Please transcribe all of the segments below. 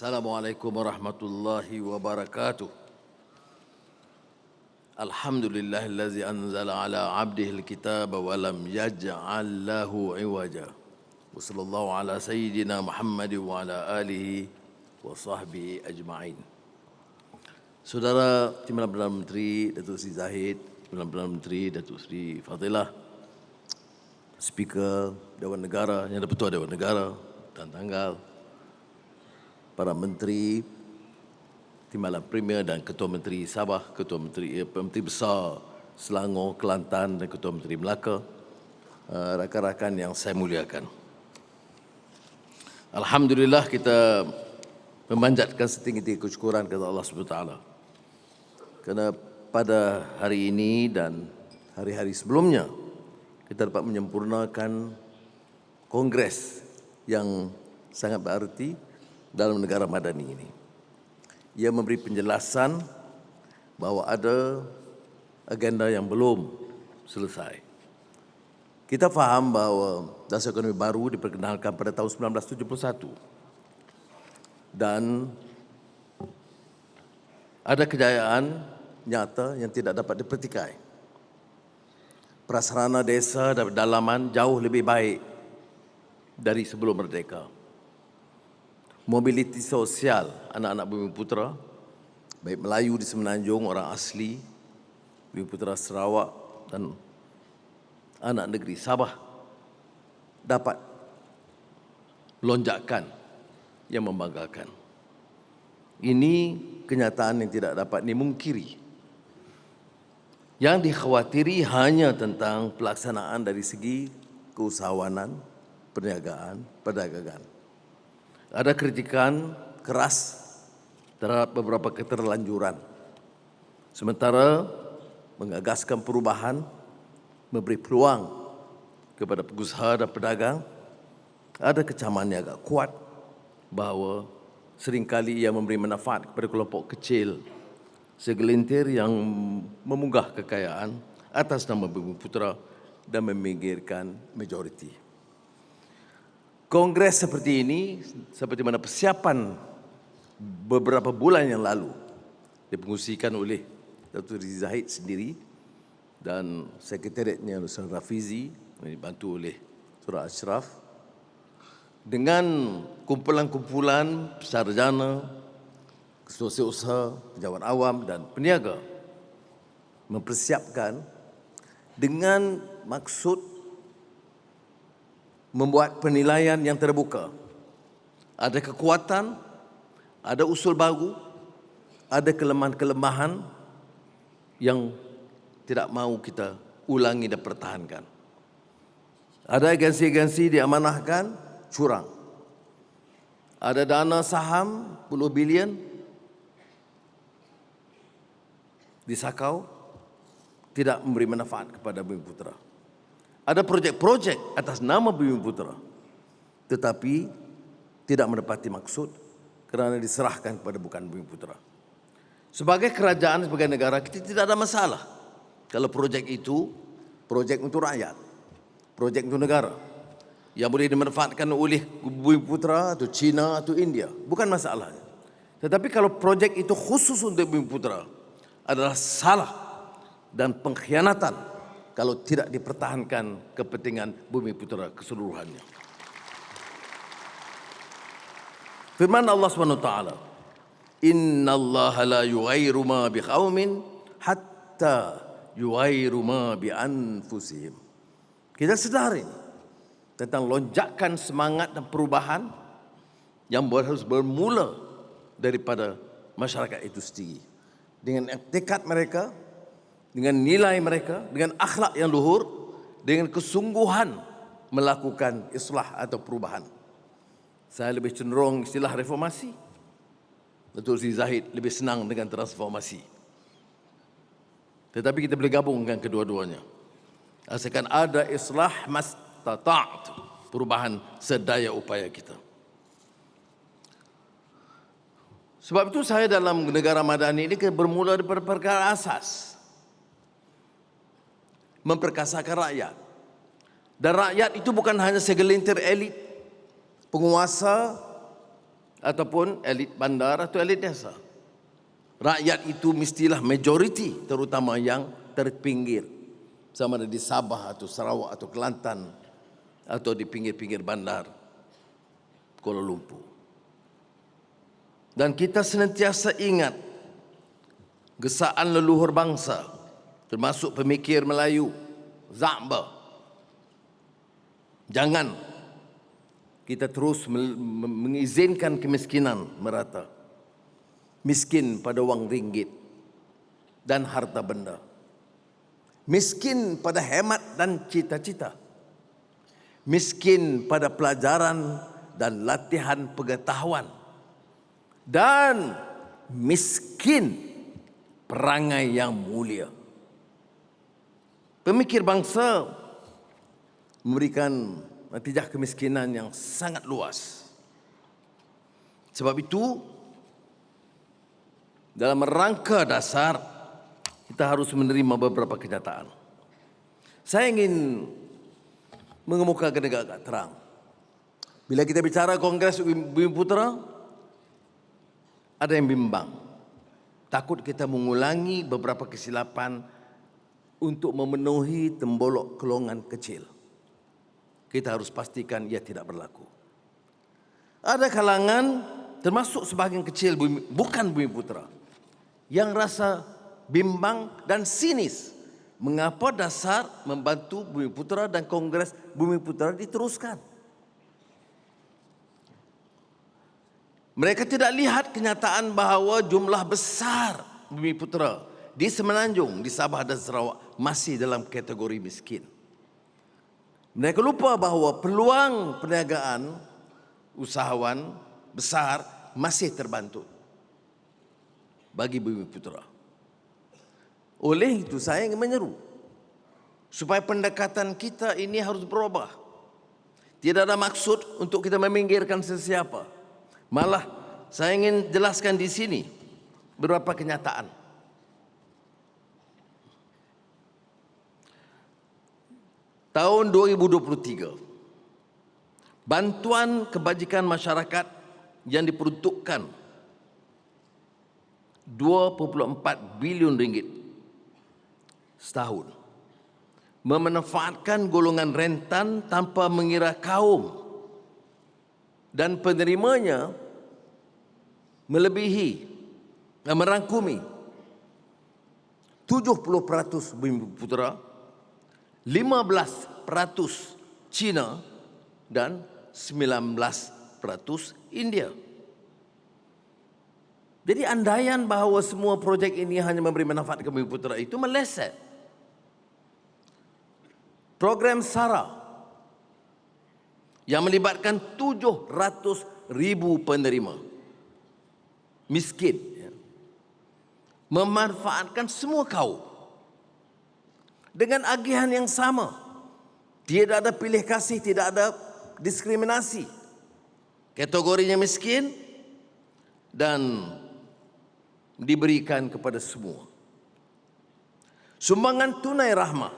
Assalamualaikum warahmatullahi wabarakatuh. Alhamdulillahillazi anzala ala abdihil kitaba wa lam yaj'al lahu iwaja. Wa sallallahu ala sayyidina Muhammad wa ala alihi wa sahbihi ajma'in. Saudara Timbalan Perdana Menteri Datuk Seri Zahid, Timbalan Perdana Menteri Datuk Seri Fadilah, Speaker Dewan Negara, Yang di-Pertua Dewan Negara, Tuan Tanggal, para Menteri, Timbalan Premier dan Ketua Menteri Sabah, Ketua Menteri Besar Selangor, Kelantan dan Ketua Menteri Melaka, rakan-rakan yang saya muliakan. Alhamdulillah kita memanjatkan setinggi-tinggi kesyukuran kepada Allah SWT. Kerana pada hari ini dan hari-hari sebelumnya kita dapat menyempurnakan kongres yang sangat berarti dalam negara madani ini. Ia memberi penjelasan bahawa ada agenda yang belum selesai. Kita faham bahawa dasar ekonomi baru diperkenalkan pada tahun 1971 dan ada kejayaan nyata yang tidak dapat dipertikai. Prasarana desa dan pedalaman jauh lebih baik dari sebelum merdeka. Mobiliti sosial anak-anak Bumiputera, baik Melayu di Semenanjung, orang asli, Bumiputera Sarawak dan anak negeri Sabah dapat lonjakan yang membanggakan. Ini kenyataan yang tidak dapat dimungkiri. Yang dikhawatiri hanya tentang pelaksanaan dari segi keusahawanan, perniagaan, perdagangan. Ada kritikan keras terhadap beberapa keterlanjuran. Sementara mengagaskan perubahan, memberi peluang kepada pengusaha dan pedagang, ada kecaman yang agak kuat bahawa seringkali ia memberi manfaat kepada kelompok kecil, segelintir yang memunggah kekayaan atas nama Bumiputera dan meminggirkan majoriti. Kongres seperti ini, seperti mana persiapan beberapa bulan yang lalu dipengusikan oleh Datuk Seri Zahid sendiri dan sekretariatnya Nusran Rafizi, dibantu oleh Surah Ashraf, dengan kumpulan-kumpulan sarjana, ketua usaha, pejabat awam dan peniaga mempersiapkan dengan maksud membuat penilaian yang terbuka. Ada kekuatan, ada usul baru, ada kelemahan-kelemahan yang tidak mahu kita ulangi dan pertahankan. Ada agensi-agensi diamanahkan curang. Ada dana saham puluh bilion disakau, tidak memberi manfaat kepada Bumiputera. Ada projek-projek atas nama Bumiputera, tetapi tidak menepati maksud kerana diserahkan kepada bukan Bumiputera. Sebagai kerajaan, sebagai negara, kita tidak ada masalah kalau projek itu projek untuk rakyat, projek untuk negara yang boleh dimanfaatkan oleh Bumiputera atau China atau India, bukan masalahnya. Tetapi kalau projek itu khusus untuk Bumiputera adalah salah dan pengkhianatan kalau tidak dipertahankan kepentingan Bumiputera keseluruhannya. Firman Allah SWT, Inna Allah la yughayyiru ma biqaumin hatta yughayyiru ma bi anfusihim. Kita sedar ini tentang lonjakan semangat dan perubahan yang harus bermula daripada masyarakat itu sendiri. Dengan tekad mereka, dengan nilai mereka, dengan akhlak yang luhur, dengan kesungguhan melakukan islah atau perubahan. Saya lebih cenderung istilah reformasi. Datuk Seri Zahid lebih senang dengan transformasi. Tetapi kita boleh gabungkan kedua-duanya. Asalkan ada islah mastata', perubahan sedaya upaya kita. Sebab itu saya dalam negara madani ini bermula daripada perkara asas. Memperkasakan rakyat. Dan rakyat itu bukan hanya segelintir elit, penguasa ataupun elit bandar atau elit desa. Rakyat itu mestilah majoriti, terutama yang terpinggir, sama ada di Sabah atau Sarawak atau Kelantan atau di pinggir-pinggir bandar Kuala Lumpur. Dan kita senantiasa ingat gesaan leluhur bangsa, termasuk pemikir Melayu, Za'ba. Jangan kita terus mengizinkan kemiskinan merata. Miskin pada wang ringgit dan harta benda. Miskin pada hemat dan cita-cita. Miskin pada pelajaran dan latihan pengetahuan. Dan miskin perangai yang mulia. Pemikir bangsa memberikan natijah kemiskinan yang sangat luas. Sebab itu, dalam rangka dasar, kita harus menerima beberapa kenyataan. Saya ingin mengemukakan agak terang. Bila kita bicara Kongres Bumiputera, ada yang bimbang. Takut kita mengulangi beberapa kesilapan untuk memenuhi tembolok kelongan kecil. Kita harus pastikan ia tidak berlaku. Ada kalangan, termasuk sebahagian kecil bukan Bumiputera, yang rasa bimbang dan sinis mengapa dasar membantu Bumiputera dan Kongres Bumiputera diteruskan. Mereka tidak lihat kenyataan bahawa jumlah besar Bumiputera di Semenanjung, di Sabah dan Sarawak masih dalam kategori miskin. Mereka lupa bahawa peluang perniagaan usahawan besar masih terbantu bagi Bumiputera. Oleh itu saya ingin menyeru supaya pendekatan kita ini harus berubah. Tidak ada maksud untuk kita meminggirkan sesiapa. Malah saya ingin jelaskan di sini beberapa kenyataan. Tahun 2023, bantuan kebajikan masyarakat yang diperuntukkan 2.4 bilion ringgit setahun memanfaatkan golongan rentan tanpa mengira kaum, dan penerimanya melebihi dan merangkumi 70% Bumiputera, 15% Cina dan 19% India. Jadi andaian bahawa semua projek ini hanya memberi manfaat ke Bumiputera itu meleset. Program SARA yang melibatkan 700,000 penerima miskin, memanfaatkan semua kaum dengan agihan yang sama. Tidak ada pilih kasih, tidak ada diskriminasi. Kategorinya miskin dan diberikan kepada semua. Sumbangan tunai rahmah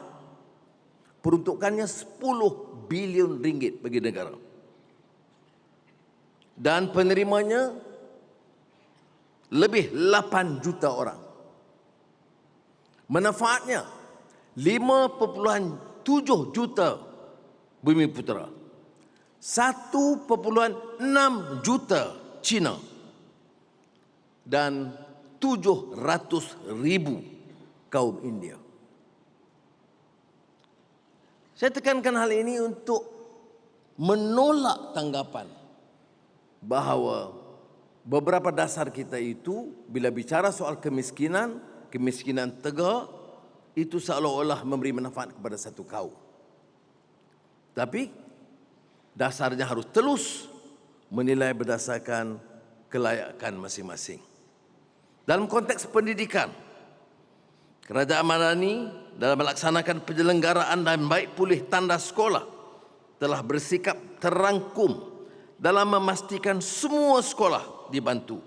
peruntukannya 10 bilion ringgit bagi negara. Dan penerimanya lebih 8 juta orang. Manfaatnya 5.7 juta Bumiputera, 1.6 juta Cina dan 700,000 kaum India. Saya tekankan hal ini untuk menolak tanggapan bahawa beberapa dasar kita itu bila bicara soal kemiskinan, kemiskinan tegak, itu seolah-olah memberi manfaat kepada satu kaum. Tapi dasarnya harus telus menilai berdasarkan kelayakan masing-masing. Dalam konteks pendidikan, Kerajaan Madani dalam melaksanakan penyelenggaraan dan baik pulih tanda sekolah telah bersikap terangkum dalam memastikan semua sekolah dibantu.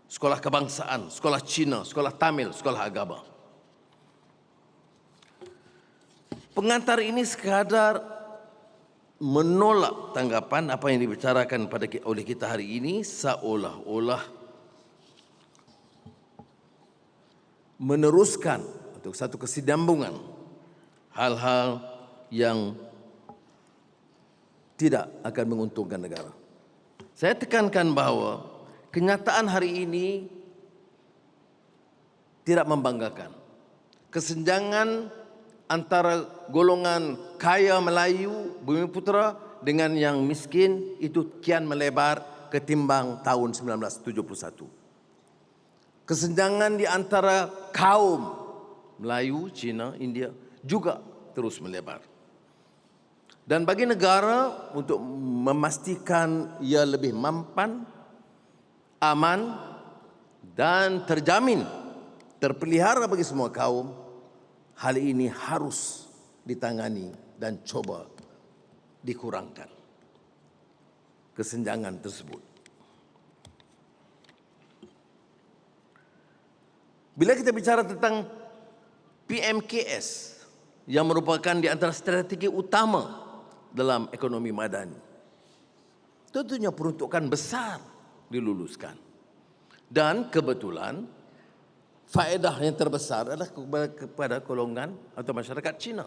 Sekolah kebangsaan, sekolah Cina, sekolah Tamil, sekolah agama. Pengantar ini sekadar menolak tanggapan apa yang dibicarakan oleh kita hari ini, seolah-olah meneruskan untuk satu kesinambungan hal-hal yang tidak akan menguntungkan negara. Saya tekankan bahawa kenyataan hari ini tidak membanggakan. Kesenjangan antara golongan kaya Melayu Bumiputera dengan yang miskin itu kian melebar ketimbang tahun 1971. Kesenjangan di antara kaum Melayu, Cina, India juga terus melebar. Dan bagi negara untuk memastikan ia lebih mampan, aman dan terjamin terpelihara bagi semua kaum, hal ini harus ditangani dan coba dikurangkan kesenjangan tersebut. Bila kita bicara tentang PMKS yang merupakan di antara strategi utama dalam ekonomi madani, tentunya peruntukan besar diluluskan. Dan kebetulan faedah yang terbesar adalah kepada golongan atau masyarakat Cina.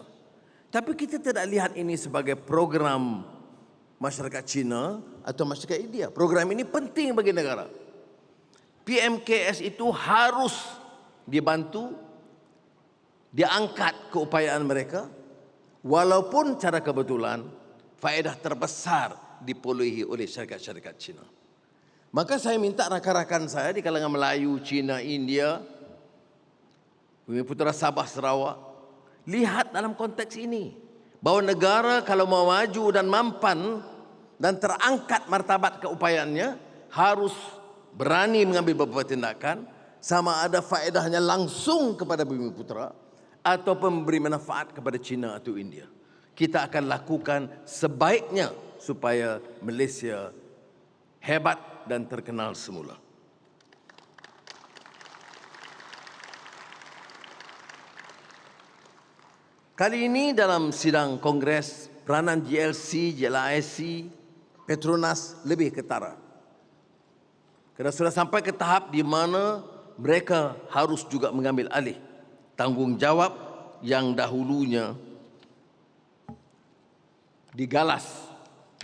Tapi kita tidak lihat ini sebagai program masyarakat Cina atau masyarakat India. Program ini penting bagi negara. PMKS itu harus dibantu, diangkat keupayaan mereka, walaupun cara kebetulan faedah terbesar diperolehi oleh syarikat-syarikat Cina. Maka saya minta rakan-rakan saya di kalangan Melayu, Cina, India, Bumiputera, Sabah, Sarawak, lihat dalam konteks ini bahawa negara kalau mau maju dan mampan dan terangkat martabat keupayaannya harus berani mengambil beberapa tindakan, sama ada faedahnya langsung kepada Bumiputera atau memberi manfaat kepada Cina atau India. Kita akan lakukan sebaiknya supaya Malaysia hebat dan terkenal semula. Kali ini dalam sidang Kongres, peranan GLC, JLIC, Petronas lebih ketara. Kerana sudah sampai ke tahap di mana mereka harus juga mengambil alih tanggungjawab yang dahulunya digalas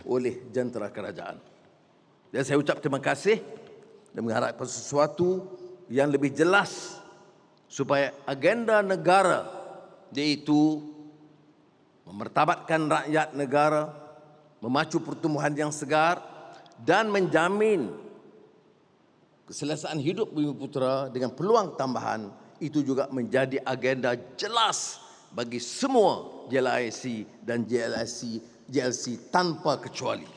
oleh jentera kerajaan. Dan saya ucap terima kasih dan mengharapkan sesuatu yang lebih jelas supaya agenda negara, iaitu memartabatkan rakyat negara, memacu pertumbuhan yang segar dan menjamin keselesaan hidup Bumiputera dengan peluang tambahan, itu juga menjadi agenda jelas bagi semua JLIC dan JLC tanpa kecuali.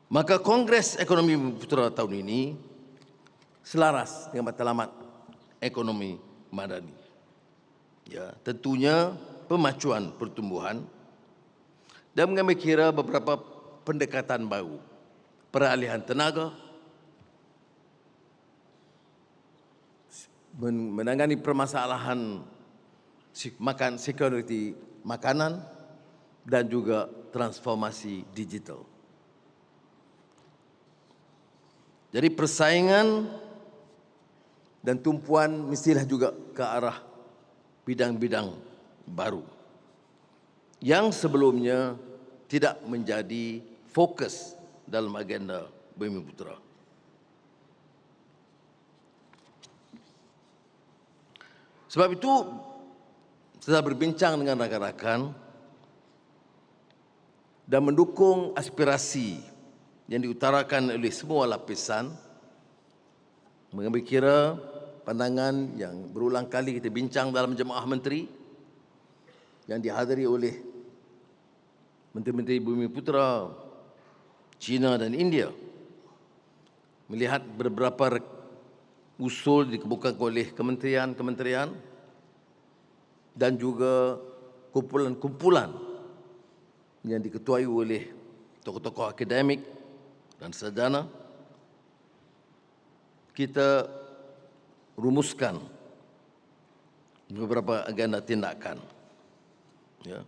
Maka Kongres Ekonomi Bumiputera tahun ini selaras dengan matlamat ekonomi madani. Ya, tentunya pemacuan pertumbuhan dan mengambil kira beberapa pendekatan baru, peralihan tenaga, menangani permasalahan security makanan dan juga transformasi digital. Jadi persaingan dan tumpuan mestilah juga ke arah bidang-bidang baru yang sebelumnya tidak menjadi fokus dalam agenda Bumiputera. Sebab itu, setelah berbincang dengan rakan-rakan dan mendukung aspirasi yang diutarakan oleh semua lapisan, mengambil kira pandangan yang berulang kali kita bincang dalam Jemaah Menteri yang dihadiri oleh Menteri-Menteri Bumiputera, China dan India, melihat beberapa usul dikemukakan oleh kementerian-kementerian dan juga kumpulan-kumpulan yang diketuai oleh tokoh-tokoh akademik dan sarjana, kita rumuskan beberapa agenda tindakan, ya,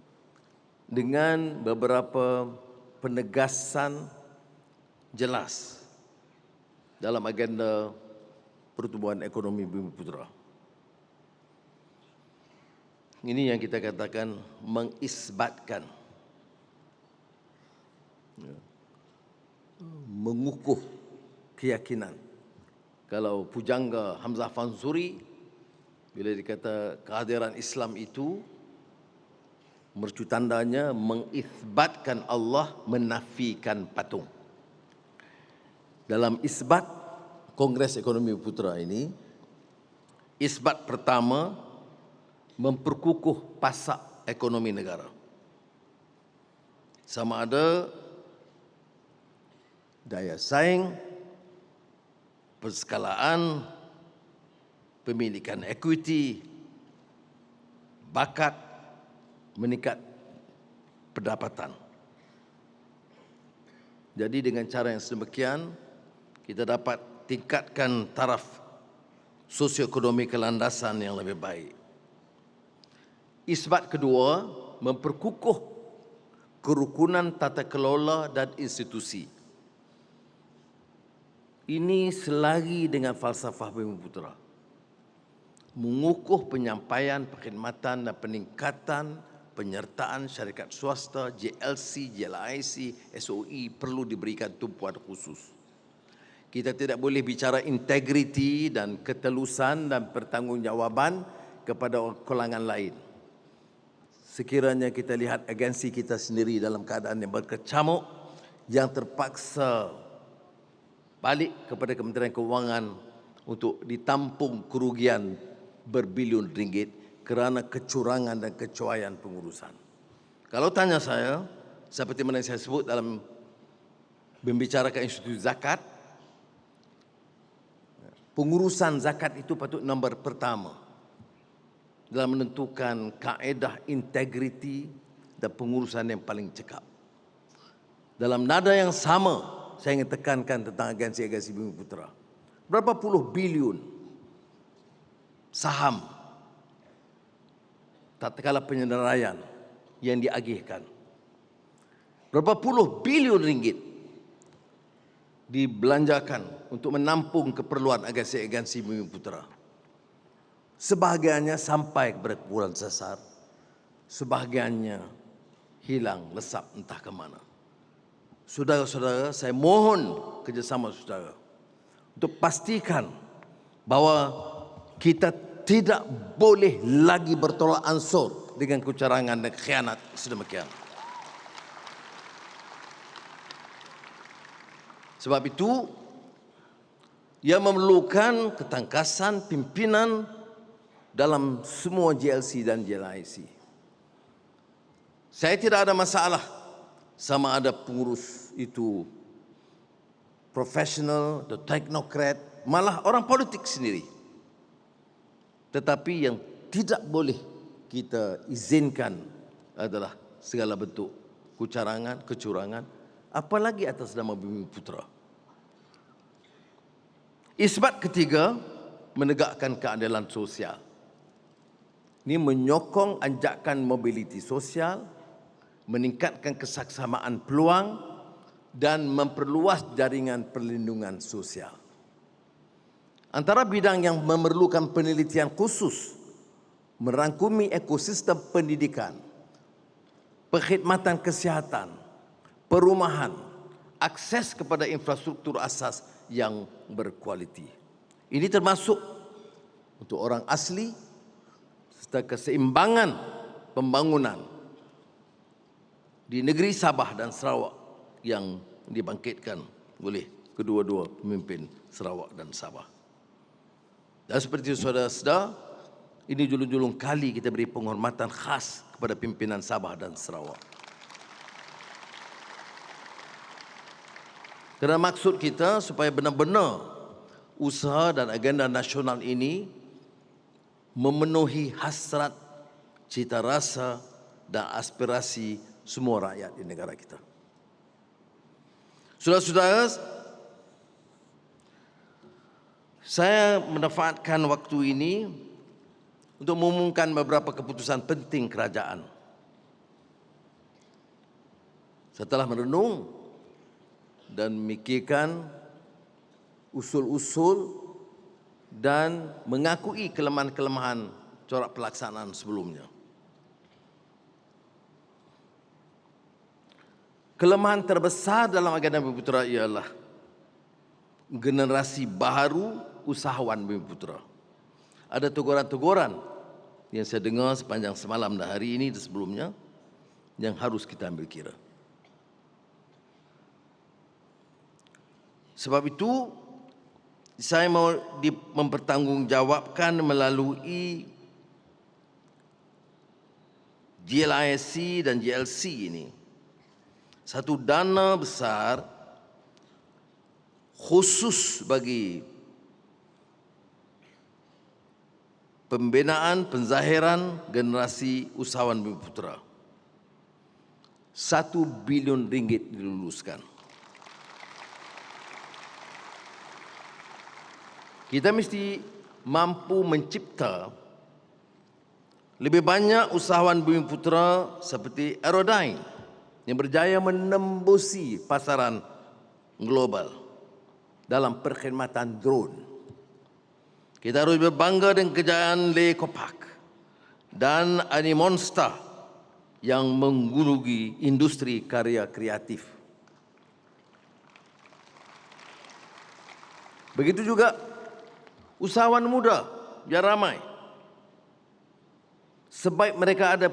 dengan beberapa penegasan jelas dalam agenda pertumbuhan ekonomi Bumiputera. Ini yang kita katakan mengisbatkan, ya, mengukuh keyakinan. Kalau pujangga Hamzah Fansuri bila dikata kehadiran Islam itu mercu tandanya mengisbatkan Allah, menafikan patung. Dalam isbat Kongres Ekonomi Bumiputera ini, isbat pertama memperkukuh pasak ekonomi negara. Sama ada daya saing, perskalaan, pemilikan equity, bakat, meningkat pendapatan. Jadi dengan cara yang sedemikian, kita dapat tingkatkan taraf sosioekonomi kelandasan yang lebih baik. Isbat kedua, memperkukuh kerukunan tata kelola dan institusi. Ini selari dengan falsafah Bumiputera. Mengukuh penyampaian, perkhidmatan dan peningkatan penyertaan syarikat swasta, JLC, JLIC, SOE perlu diberikan tumpuan khusus. Kita tidak boleh bicara integriti dan ketelusan dan pertanggungjawaban kepada kalangan lain. Sekiranya kita lihat agensi kita sendiri dalam keadaan yang berkecamuk, yang terpaksa balik kepada Kementerian Keuangan untuk ditampung kerugian berbilion ringgit kerana kecurangan dan kecuaian pengurusan. Kalau tanya saya, seperti mana yang saya sebut dalam membicarakan institusi zakat, pengurusan zakat itu patut nombor pertama dalam menentukan kaedah integriti dan pengurusan yang paling cekap. Dalam nada yang sama, saya ingin tekankan tentang agensi-agensi Bumiputera. Berapa puluh bilion saham tatkala penyenderaian yang diagihkan. Berapa puluh bilion ringgit dibelanjakan untuk menampung keperluan agensi-agensi Bumiputera. Sebahagiannya sampai kepada kepulan sesar, sebahagiannya hilang, lesap entah ke mana. Saudara-saudara, saya mohon kerjasama saudara untuk pastikan bahawa kita tidak boleh lagi bertolak ansur dengan kecurangan dan khianat sedemikian. Sebab itu, ia memerlukan ketangkasan pimpinan dalam semua JLC dan JLIC. Saya tidak ada masalah sama ada pengurus itu profesional atau teknokrat, malah orang politik sendiri. Tetapi yang tidak boleh kita izinkan adalah segala bentuk kecurangan, apalagi atas nama Bumiputera. Isbat ketiga, menegakkan keadilan sosial. Ini menyokong anjakan mobiliti sosial, meningkatkan kesaksamaan peluang dan memperluas jaringan perlindungan sosial. Antara bidang yang memerlukan penelitian khusus merangkumi ekosistem pendidikan, perkhidmatan kesihatan, perumahan, akses kepada infrastruktur asas yang berkualiti. Ini termasuk untuk orang asli serta keseimbangan pembangunan di negeri Sabah dan Sarawak yang dibangkitkan oleh kedua-dua pemimpin Sarawak dan Sabah. Dan seperti saudara-saudara, ini julung-julung kali kita beri penghormatan khas kepada pimpinan Sabah dan Sarawak. Kerana maksud kita supaya benar-benar usaha dan agenda nasional ini memenuhi hasrat, cita rasa dan aspirasi semua rakyat di negara kita. Saudara-saudara, saya memanfaatkan waktu ini untuk mengumumkan beberapa keputusan penting kerajaan. Setelah merenung dan memikirkan usul-usul dan mengakui kelemahan-kelemahan corak pelaksanaan sebelumnya. Kelemahan terbesar dalam agenda Bumiputera ialah generasi baru usahawan Bumiputera. Ada teguran-teguran yang saya dengar sepanjang semalam dan hari ini dan sebelumnya yang harus kita ambil kira. Sebab itu, saya mau mempertanggungjawabkan melalui GLISC dan GLC ini satu dana besar khusus bagi pembinaan penzahiran generasi usahawan Bumiputera. 1 bilion ringgit diluluskan. Kita mesti mampu mencipta lebih banyak usahawan Bumiputera seperti Aerodyne yang berjaya menembusi pasaran global dalam perkhidmatan drone. Kita harus berbangga dengan kejayaan Le Copac dan Animonsta yang menggulugi industri karya kreatif. Begitu juga usahawan muda, biar ramai. Sebaik mereka ada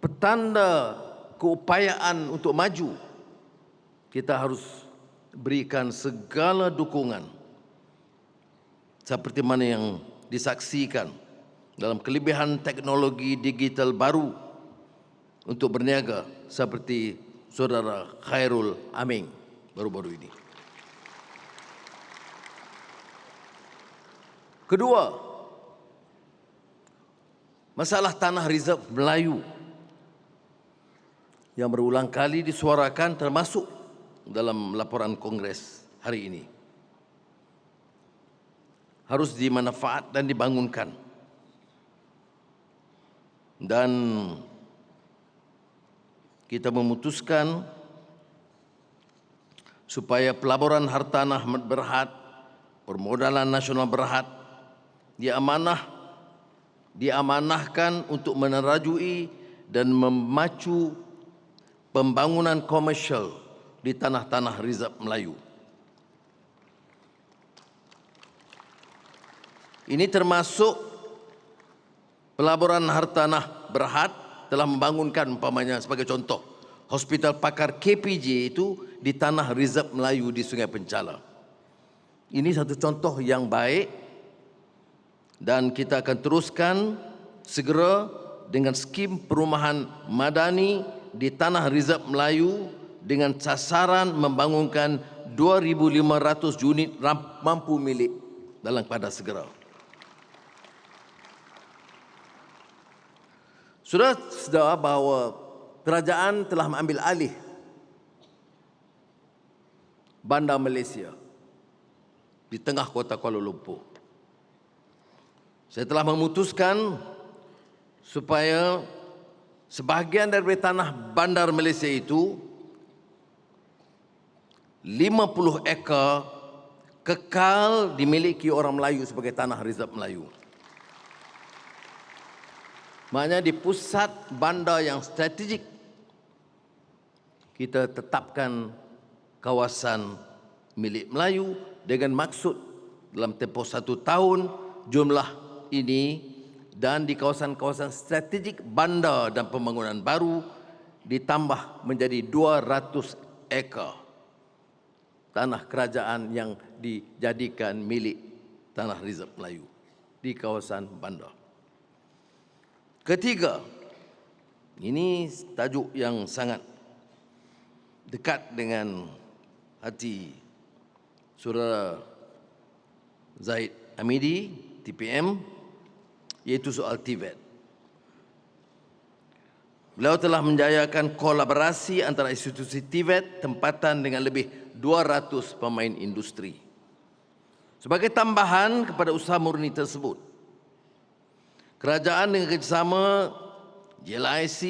petanda keupayaan untuk maju, kita harus berikan segala dukungan seperti mana yang disaksikan dalam kelebihan teknologi digital baru untuk berniaga seperti saudara Khairul Aming baru-baru ini. Kedua, masalah tanah reserve Melayu yang berulang kali disuarakan termasuk dalam laporan Kongres hari ini. Harus dimanfaat dan dibangunkan. Dan kita memutuskan supaya pelaburan hartanah berhad, permodalan nasional berhad, diamanahkan untuk menerajui dan memacu pembangunan komersial di tanah-tanah reserve Melayu. Ini termasuk pelaburan hartanah berhad telah membangunkan umpamanya sebagai contoh Hospital Pakar KPJ itu di tanah reserve Melayu di Sungai Penchala. Ini satu contoh yang baik dan kita akan teruskan segera dengan skim perumahan madani di tanah reserve Melayu dengan sasaran membangunkan 2,500 unit mampu milik dalam keadaan segera. Sudah sedar bahawa kerajaan telah mengambil alih Bandar Malaysia di tengah kota Kuala Lumpur. Saya telah memutuskan supaya sebahagian dari tanah Bandar Malaysia itu 50 ekar kekal dimiliki orang Melayu sebagai tanah reserve Melayu. Maknanya di pusat bandar yang strategik kita tetapkan kawasan milik Melayu dengan maksud dalam tempoh 1 tahun jumlah ini dan di kawasan-kawasan strategik bandar dan pembangunan baru ditambah menjadi 200 ekar tanah kerajaan yang dijadikan milik tanah reserve Melayu di kawasan bandar. Ketiga, ini tajuk yang sangat dekat dengan hati Saudara Zahid Hamidi, TPM, yaitu soal TVET. Beliau telah menjayakan kolaborasi antara institusi TVET tempatan dengan lebih 200 pemain industri. Sebagai tambahan kepada usaha murni tersebut, kerajaan dengan kerjasama JLIC,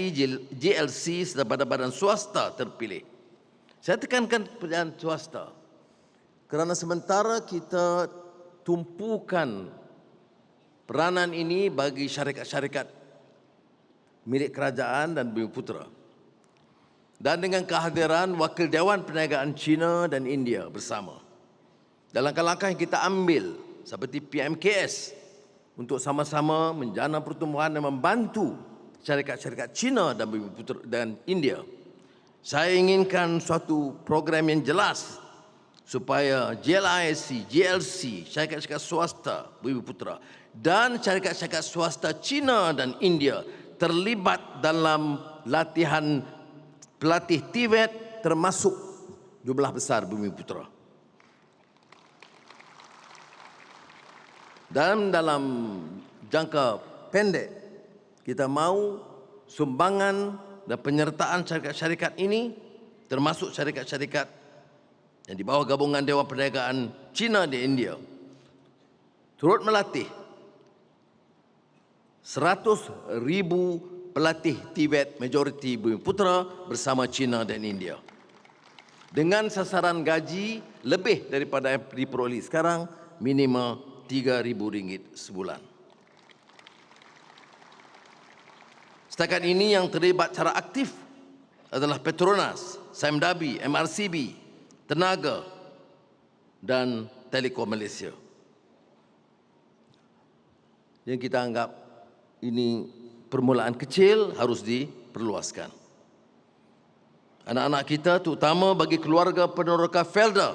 JLC serta badan-badan swasta terpilih. Saya tekankan pekerjaan swasta kerana sementara kita tumpukan peranan ini bagi syarikat-syarikat milik kerajaan dan Bumiputera. Dan dengan kehadiran Wakil Dewan Perniagaan China dan India bersama, dalam langkah yang kita ambil seperti PMKS untuk sama-sama menjana pertumbuhan dan membantu syarikat-syarikat China dan Bumiputera dan India, saya inginkan suatu program yang jelas supaya JLIC, JLC, syarikat-syarikat swasta Bumiputera dan syarikat-syarikat swasta China dan India terlibat dalam latihan pelatih TVET termasuk jumlah besar Bumiputera. Dan dalam jangka pendek, kita mahu sumbangan dan penyertaan syarikat-syarikat ini, termasuk syarikat-syarikat yang di bawah gabungan Dewan Perniagaan China di India, turut melatih 100,000 pelatih TVET majoriti Bumiputera bersama China dan India. Dengan sasaran gaji lebih daripada yang diperoleh sekarang, minima RM3,000 sebulan. Setakat ini yang terlibat secara aktif adalah Petronas, Samdabi, MRCB, Tenaga dan Telekom Malaysia. Yang kita anggap ini permulaan kecil harus diperluaskan. Anak-anak kita, terutama bagi keluarga peneroka Felda,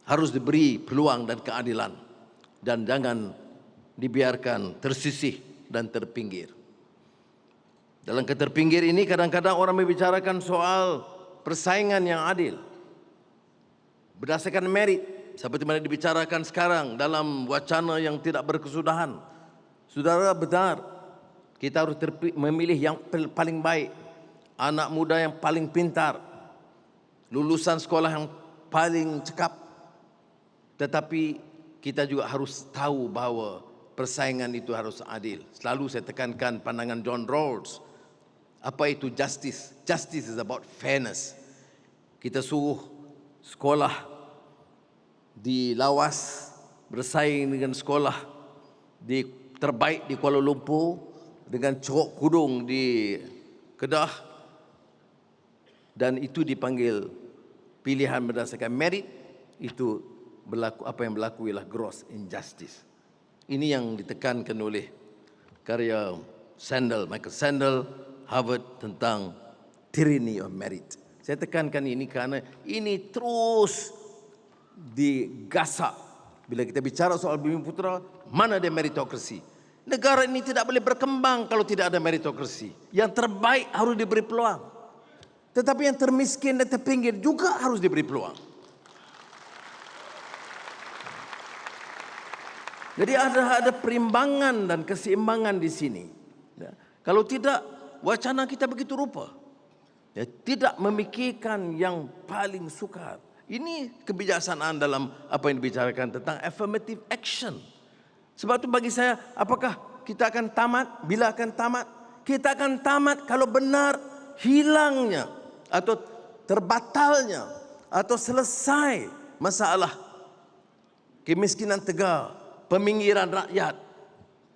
harus diberi peluang dan keadilan dan jangan dibiarkan tersisih dan terpinggir. Dalam keterpinggir ini kadang-kadang orang membicarakan soal persaingan yang adil berdasarkan merit, seperti mana dibicarakan sekarang dalam wacana yang tidak berkesudahan. Saudara, benar, kita harus memilih yang paling baik, anak muda yang paling pintar, lulusan sekolah yang paling cekap. Tetapi kita juga harus tahu bahawa persaingan itu harus adil. Selalu saya tekankan pandangan John Rawls. Apa itu justice? Justice is about fairness. Kita suruh sekolah di Lawas bersaing dengan sekolah terbaik di Kuala Lumpur, dengan ceruk kudung di Kedah, dan itu dipanggil pilihan berdasarkan merit. Itu berlaku, apa yang berlaku ialah gross injustice. Ini yang ditekankan oleh karya Michael Sandel, Harvard, tentang tyranny of merit. Saya tekankan ini kerana ini terus digasak. Bila kita bicara soal Bumiputera, mana ada meritokrasi? Negara ini tidak boleh berkembang kalau tidak ada meritokrasi. Yang terbaik harus diberi peluang. Tetapi yang termiskin dan terpinggir juga harus diberi peluang. Jadi ada perimbangan dan keseimbangan di sini. Ya. Kalau tidak, wacana kita begitu rupa. Ya, tidak memikirkan yang paling sukar. Ini kebijaksanaan dalam apa yang dibicarakan tentang affirmative action. Sebab itu bagi saya, apakah kita akan tamat? Bila akan tamat? Kita akan tamat kalau benar hilangnya atau terbatalnya atau selesai masalah kemiskinan tegar, peminggiran rakyat,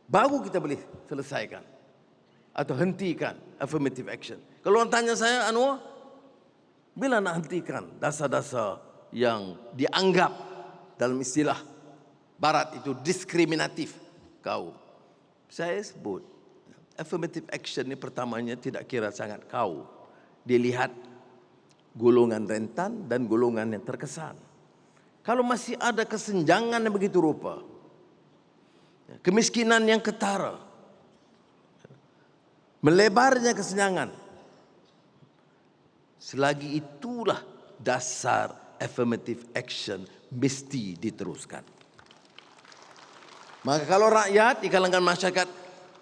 baru kita boleh selesaikan atau hentikan affirmative action. Kalau orang tanya saya, Anwar, bila nak hentikan dasar-dasar yang dianggap dalam istilah Barat itu diskriminatif kaum? Saya sebut affirmative action ini pertamanya tidak kira sangat kaum. Dilihat golongan rentan dan golongan yang terkesan. Kalau masih ada kesenjangan yang begitu rupa, kemiskinan yang ketara, melebarnya kesenjangan, selagi itulah dasar affirmative action mesti diteruskan. Maka kalau rakyat di kalangan masyarakat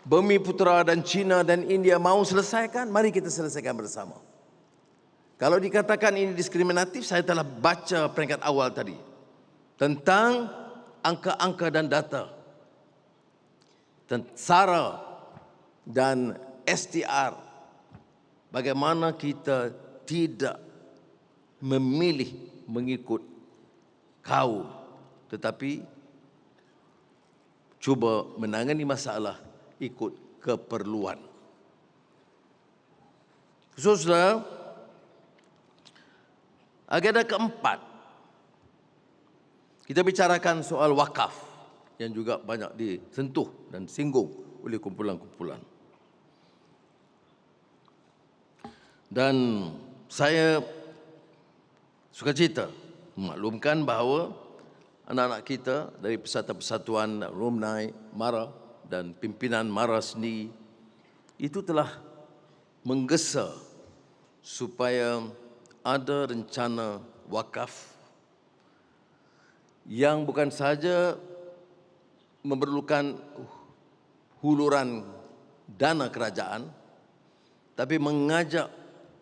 Bumiputera dan China dan India mahu selesaikan, mari kita selesaikan bersama. Kalau dikatakan ini diskriminatif, saya telah baca peringkat awal tadi tentang angka-angka dan data. SARA dan STR, bagaimana kita tidak memilih mengikut kaum, tetapi cuba menangani masalah ikut keperluan. Saudara, agenda keempat, kita bicarakan soal wakaf yang juga banyak disentuh dan singgung oleh kumpulan-kumpulan. Dan saya sukacita memaklumkan bahawa anak-anak kita dari Persatuan Alumni MARA dan pimpinan MARA sendiri itu telah menggesa supaya ada rencana wakaf yang bukan sahaja memerlukan huluran dana kerajaan, tapi mengajak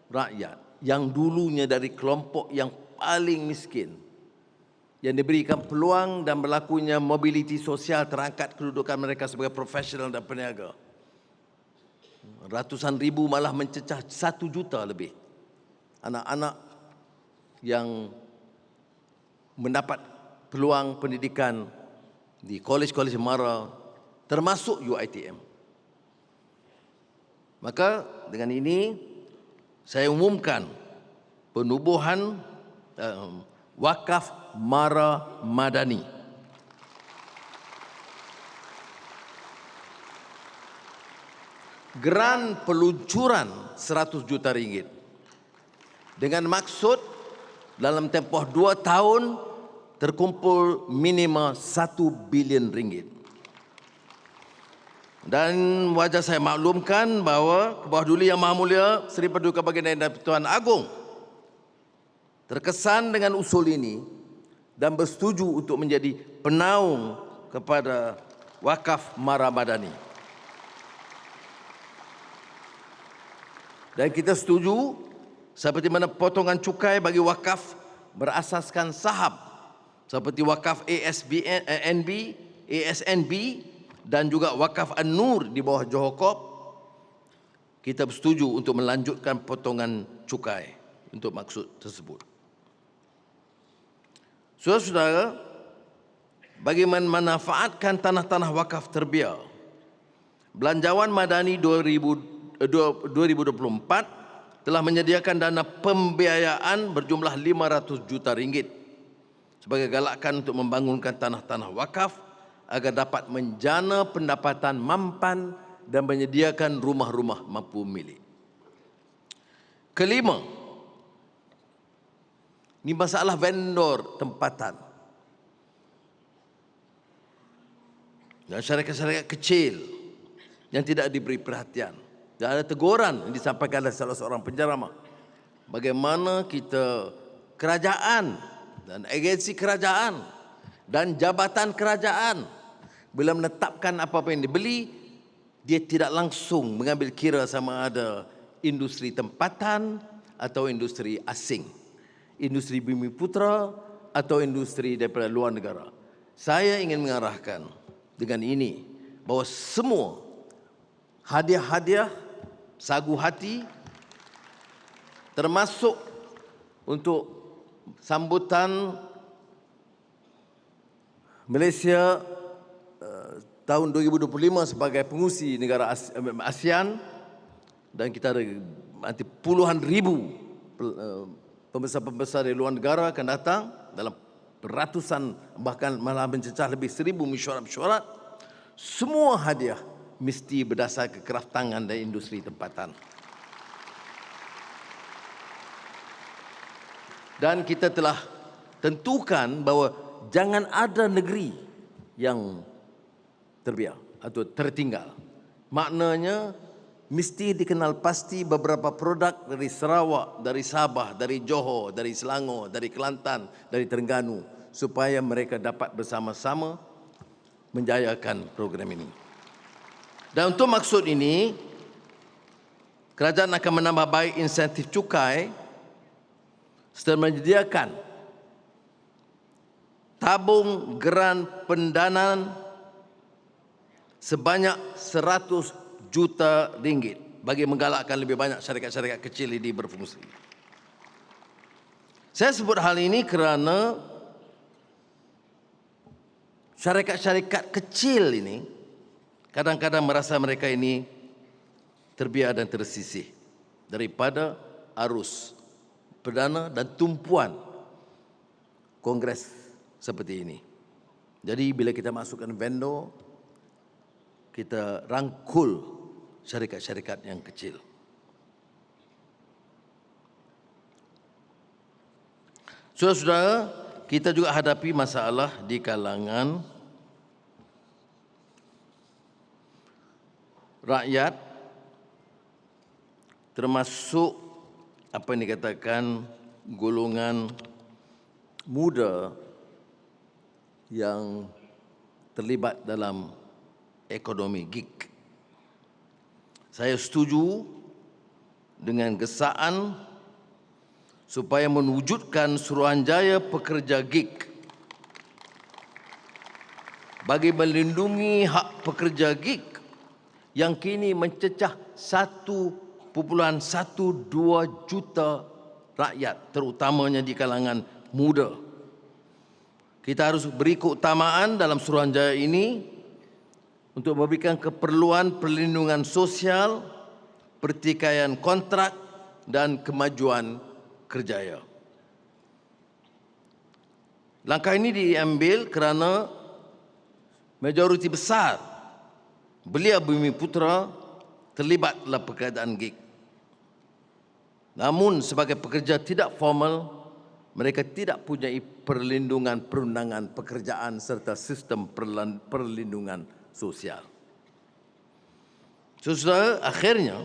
rakyat yang dulunya dari kelompok yang paling miskin, yang diberikan peluang dan berlakunya mobiliti sosial, terangkat kedudukan mereka sebagai profesional dan peniaga. Ratusan ribu, malah mencecah 1 juta lebih anak-anak yang mendapat peluang pendidikan di kolej-kolej MARA, termasuk UiTM. Maka dengan ini saya umumkan penubuhan wakaf MARA Madani. Geran peluncuran 100 juta ringgit dengan maksud dalam tempoh 2 tahun terkumpul minima 1 bilion ringgit. Dan wajah saya maklumkan bahawa Kebawah Duli Yang Maha Mulia Seri Paduka Baginda dan Tuan Agong terkesan dengan usul ini dan bersetuju untuk menjadi penaung kepada wakaf MARA Madani. Dan kita setuju seperti mana potongan cukai bagi wakaf berasaskan saham seperti wakaf ASNB dan juga wakaf An-Nur di bawah Johor Corp. Kita bersetuju untuk melanjutkan potongan cukai untuk maksud tersebut. Saudara-saudara, bagi memanfaatkan tanah-tanah wakaf terbiar, Belanjawan Madani 2024 telah menyediakan dana pembiayaan berjumlah 500 juta ringgit sebagai galakan untuk membangunkan tanah-tanah wakaf agar dapat menjana pendapatan mampan dan menyediakan rumah-rumah mampu milik. Kelima, ini masalah vendor tempatan dan syarikat-syarikat kecil yang tidak diberi perhatian. Dan ada teguran yang disampaikan oleh salah seorang penceramah. Bagaimana kita kerajaan dan agensi kerajaan dan jabatan kerajaan bila menetapkan apa-apa yang dibeli, dia tidak langsung mengambil kira sama ada industri tempatan atau industri asing, industri Bumiputera atau industri daripada luar negara. Saya ingin mengarahkan dengan ini bahawa semua hadiah-hadiah sagu hati, termasuk untuk sambutan Malaysia tahun 2025 sebagai pengurusi negara ASEAN, dan kita ada nanti puluhan ribu pembesar-pembesar dari luar negara akan datang dalam ratusan, bahkan malah mencecah lebih 1,000 mesyuarat-mesyuarat. Semua hadiah mesti berdasar kekraftangan dan industri tempatan. Dan kita telah tentukan bahawa jangan ada negeri yang terbiar atau tertinggal. Maknanya mesti dikenal pasti beberapa produk dari Sarawak, dari Sabah, dari Johor, dari Selangor, dari Kelantan, dari Terengganu, supaya mereka dapat bersama-sama menjayakan program ini. Dan untuk maksud ini, kerajaan akan menambah baik insentif cukai serta menyediakan tabung geran pendanaan sebanyak 100 juta ringgit bagi menggalakkan lebih banyak syarikat-syarikat kecil ini berfungsi. Saya sebut hal ini kerana syarikat-syarikat kecil ini kadang-kadang merasa mereka ini terbiar dan tersisih daripada arus perdana dan tumpuan kongres seperti ini. Jadi bila kita masukkan vendor, kita rangkul syarikat-syarikat yang kecil. Saudara-saudara, kita juga hadapi masalah di kalangan rakyat, termasuk apa yang dikatakan golongan muda yang terlibat dalam ekonomi gig. Saya setuju dengan gesaan supaya mewujudkan Suruhanjaya Pekerja Gig bagi melindungi hak pekerja gig yang kini mencecah 1,12 juta rakyat, terutamanya di kalangan muda. Kita harus beri keutamaan dalam Suruhanjaya ini untuk memberikan keperluan perlindungan sosial, pertikaian kontrak dan kemajuan kerjaya. Langkah ini diambil kerana majoriti besar belia Bumiputera terlibat dalam pekerjaan gig. Namun sebagai pekerja tidak formal, mereka tidak punya perlindungan perundangan pekerjaan serta sistem perlindungan sosial. Saudara, akhirnya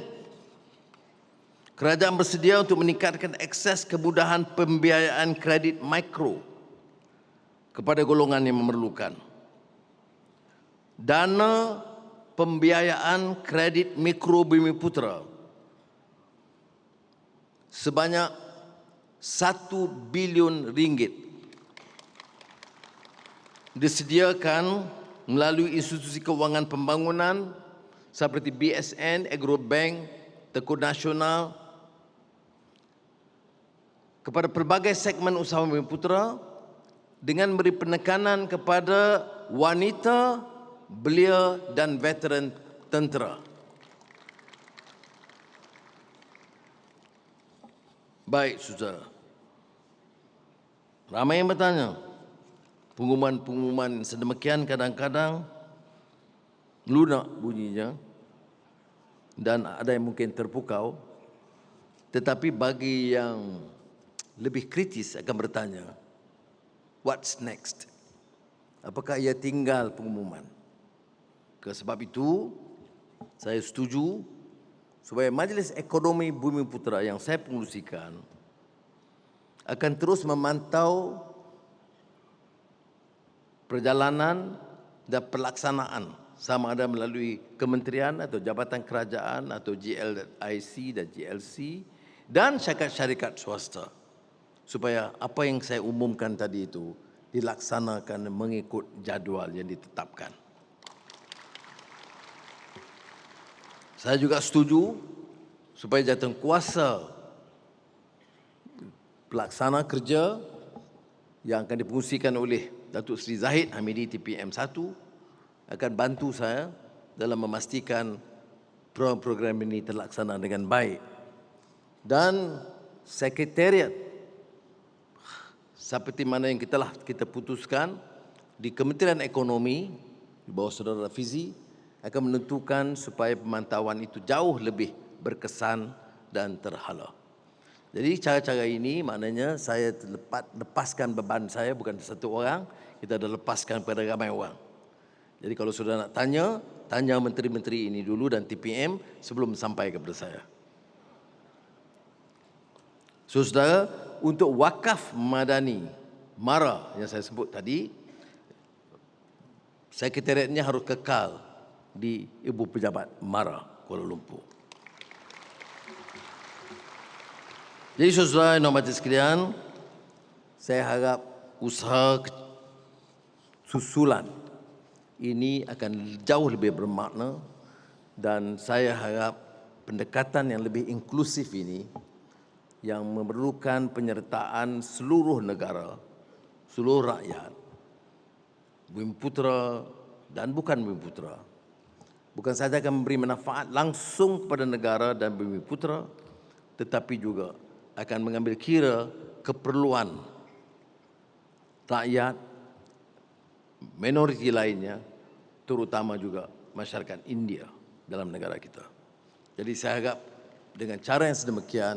kerajaan bersedia untuk meningkatkan akses kemudahan pembiayaan kredit mikro kepada golongan yang memerlukan. Dana pembiayaan kredit mikro Bumiputera sebanyak 1 bilion ringgit disediakan melalui institusi kewangan pembangunan seperti BSN, Agrobank, Tekun Nasional kepada pelbagai segmen usaha Bumiputera dengan beri penekanan kepada wanita, belia dan veteran tentera. Baik, saudara. Ramai yang bertanya, pengumuman-pengumuman sedemikian kadang-kadang lunak bunyinya dan ada yang mungkin terpukau, tetapi bagi yang lebih kritis akan bertanya, what's next? Apakah ia tinggal pengumuman? Sebab itu, saya setuju supaya Majlis Ekonomi Bumiputera yang saya pengerusikan akan terus memantau perjalanan dan pelaksanaan sama ada melalui kementerian atau jabatan kerajaan atau GLIC dan GLC dan syarikat-syarikat swasta supaya apa yang saya umumkan tadi itu dilaksanakan mengikut jadual yang ditetapkan. Saya juga setuju supaya jawatankuasa pelaksana kerja yang akan difungsikan oleh Datuk Seri Zahid Hamidi TPM 1 akan bantu saya dalam memastikan program ini terlaksana dengan baik. Dan sekretariat seperti mana yang kita putuskan di Kementerian Ekonomi di bawah Saudara Fizi akan menentukan supaya pemantauan itu jauh lebih berkesan dan terhala. Jadi cara-cara ini maknanya saya lepaskan beban saya bukan satu orang, kita dah lepaskan kepada ramai orang. Jadi kalau saudara nak tanya, tanya menteri-menteri ini dulu dan TPM sebelum sampai kepada saya. Saudara, untuk wakaf madani MARA yang saya sebut tadi, sekretariatnya harus kekal di Ibu Pejabat MARA Kuala Lumpur. Jadi saudara yang hormati sekalian, saya harap usaha susulan ini akan jauh lebih bermakna, dan saya harap pendekatan yang lebih inklusif ini yang memerlukan penyertaan seluruh negara, seluruh rakyat, Bumiputera dan bukan Bumiputera, bukan saja akan memberi manfaat langsung kepada negara dan Bumiputera, tetapi juga akan mengambil kira keperluan rakyat, minoriti lainnya, terutama juga masyarakat India dalam negara kita. Jadi saya harap dengan cara yang sedemikian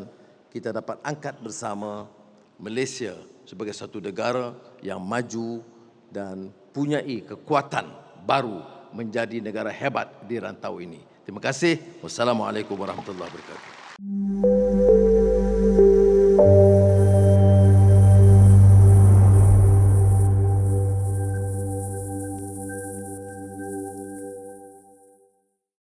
kita dapat angkat bersama Malaysia sebagai satu negara yang maju dan punyai kekuatan baru menjadi negara hebat di rantau ini. Terima kasih. Wassalamualaikum warahmatullahi wabarakatuh.